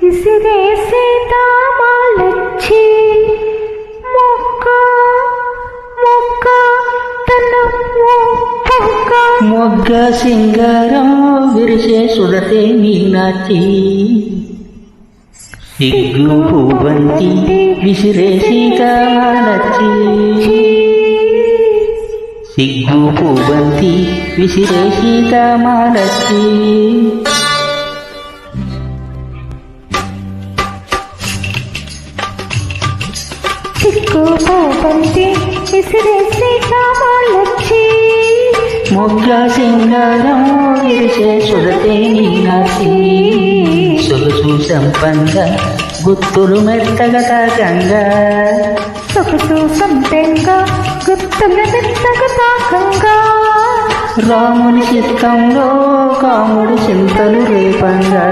విసిరేసే దామాలొచ్చి మొక్క మొక్క తన మొగ్గ సింగారం విరిసే సుడతే మీనాచి సిగ్గు పూబంతి విసిరేసి కామాలచ్చి సిగ్గు పూబంతి విసిరేసి కామాలచ్చి సిగ్గు పూబంతి విసిరేసి కామాలచ్చి మొగ్గ సింగారం విరిసే సుడతే మీనాచి సొగసు సంపంగ గుత్తులు మెత్తగా తాకంగా సొగసు సంపెంగా గుర్తుల మెత్తగా తాకంగా రాముని చిత్తంలో కాముడి చింతలు రేపంగా